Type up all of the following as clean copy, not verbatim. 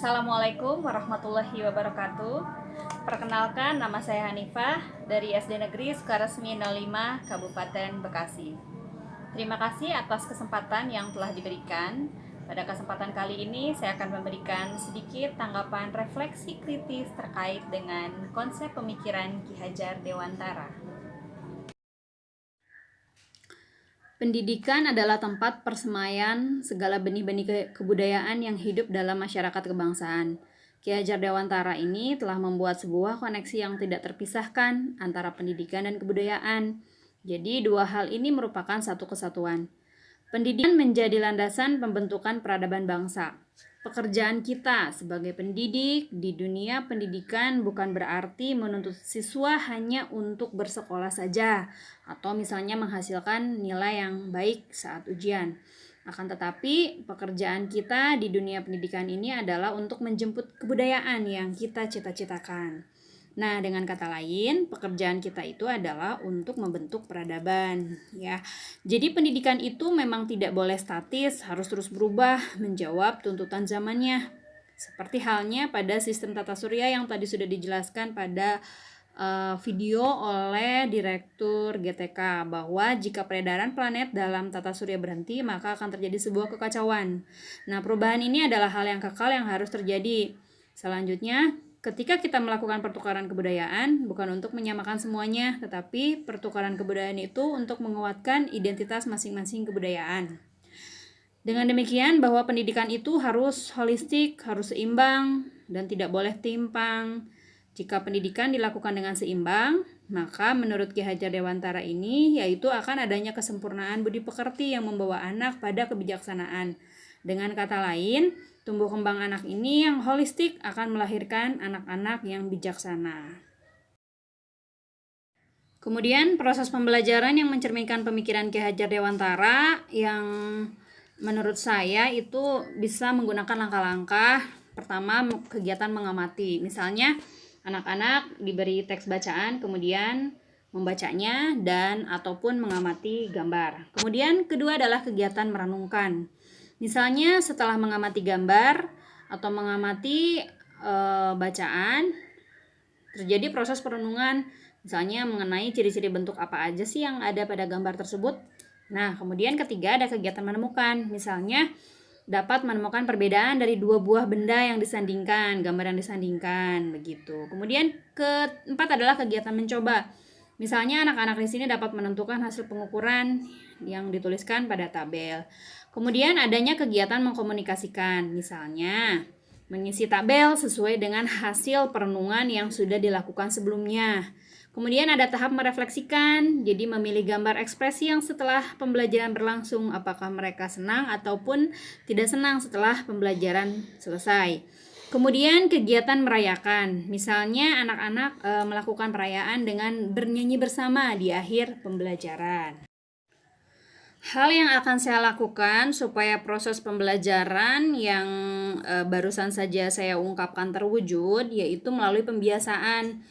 Assalamualaikum warahmatullahi wabarakatuh. Perkenalkan, nama saya Hanifah dari SD Negeri Sukaresmi 05 Kabupaten Bekasi. Terima kasih atas kesempatan yang telah diberikan. Pada kesempatan kali ini saya akan memberikan sedikit tanggapan refleksi kritis terkait dengan konsep pemikiran Ki Hajar Dewantara. Pendidikan adalah tempat persemaian segala benih-benih kebudayaan yang hidup dalam masyarakat kebangsaan. Ki Hajar Dewantara ini telah membuat sebuah koneksi yang tidak terpisahkan antara pendidikan dan kebudayaan. Jadi dua hal ini merupakan satu kesatuan. Pendidikan menjadi landasan pembentukan peradaban bangsa. Pekerjaan kita sebagai pendidik di dunia pendidikan bukan berarti menuntut siswa hanya untuk bersekolah saja atau misalnya menghasilkan nilai yang baik saat ujian. Akan tetapi, pekerjaan kita di dunia pendidikan ini adalah untuk menjemput kebudayaan yang kita cita-citakan. Nah, dengan kata lain, pekerjaan kita itu adalah untuk membentuk peradaban, ya. Jadi pendidikan itu memang tidak boleh statis, harus terus berubah, menjawab tuntutan zamannya. Seperti halnya pada sistem tata surya yang tadi sudah dijelaskan pada video oleh Direktur GTK, bahwa jika peredaran planet dalam tata surya berhenti, maka akan terjadi sebuah kekacauan. Nah, perubahan ini adalah hal yang kekal yang harus terjadi. Selanjutnya, ketika kita melakukan pertukaran kebudayaan, bukan untuk menyamakan semuanya, tetapi pertukaran kebudayaan itu untuk menguatkan identitas masing-masing kebudayaan. Dengan demikian, bahwa pendidikan itu harus holistik, harus seimbang, dan tidak boleh timpang. Jika pendidikan dilakukan dengan seimbang, maka menurut Ki Hajar Dewantara ini, yaitu akan adanya kesempurnaan budi pekerti yang membawa anak pada kebijaksanaan. Dengan kata lain, tumbuh kembang anak ini yang holistik akan melahirkan anak-anak yang bijaksana. Kemudian proses pembelajaran yang mencerminkan pemikiran Ki Hajar Dewantara yang menurut saya itu bisa menggunakan langkah-langkah. Pertama, kegiatan mengamati. Misalnya, anak-anak diberi teks bacaan, kemudian membacanya dan ataupun mengamati gambar. Kemudian kedua adalah kegiatan merenungkan. Misalnya setelah mengamati gambar atau mengamati bacaan, terjadi proses perenungan, misalnya mengenai ciri-ciri bentuk apa aja sih yang ada pada gambar tersebut. Nah, kemudian ketiga ada kegiatan menemukan, misalnya dapat menemukan perbedaan dari dua buah benda yang disandingkan, gambar yang disandingkan, begitu. Kemudian keempat adalah kegiatan mencoba. Misalnya anak-anak di sini dapat menentukan hasil pengukuran yang dituliskan pada tabel. Kemudian adanya kegiatan mengkomunikasikan, misalnya mengisi tabel sesuai dengan hasil perenungan yang sudah dilakukan sebelumnya. Kemudian ada tahap merefleksikan, jadi memilih gambar ekspresi yang setelah pembelajaran berlangsung, apakah mereka senang ataupun tidak senang setelah pembelajaran selesai. Kemudian kegiatan merayakan, misalnya anak-anak melakukan perayaan dengan bernyanyi bersama di akhir pembelajaran. Hal yang akan saya lakukan supaya proses pembelajaran yang barusan saja saya ungkapkan terwujud, yaitu melalui pembiasaan.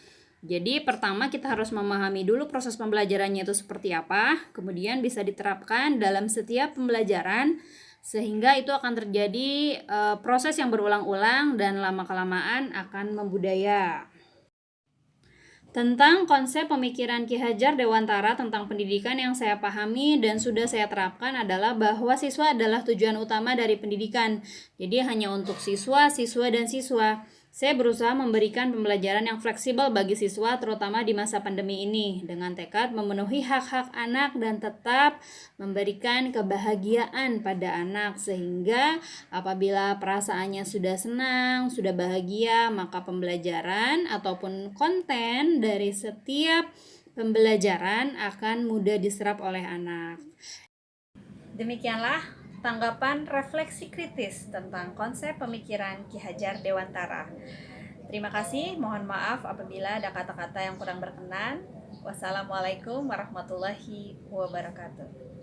Jadi pertama kita harus memahami dulu proses pembelajarannya itu seperti apa, kemudian bisa diterapkan dalam setiap pembelajaran sehingga itu akan terjadi proses yang berulang-ulang dan lama-kelamaan akan membudaya. Tentang konsep pemikiran Ki Hajar Dewantara tentang pendidikan yang saya pahami dan sudah saya terapkan adalah bahwa siswa adalah tujuan utama dari pendidikan. Jadi hanya untuk siswa, siswa, dan siswa. Saya berusaha memberikan pembelajaran yang fleksibel bagi siswa terutama di masa pandemi ini dengan tekad memenuhi hak-hak anak dan tetap memberikan kebahagiaan pada anak sehingga apabila perasaannya sudah senang, sudah bahagia, maka pembelajaran ataupun konten dari setiap pembelajaran akan mudah diserap oleh anak. Demikianlah tanggapan refleksi kritis tentang konsep pemikiran Ki Hajar Dewantara. Terima kasih, mohon maaf apabila ada kata-kata yang kurang berkenan. Wassalamualaikum warahmatullahi wabarakatuh.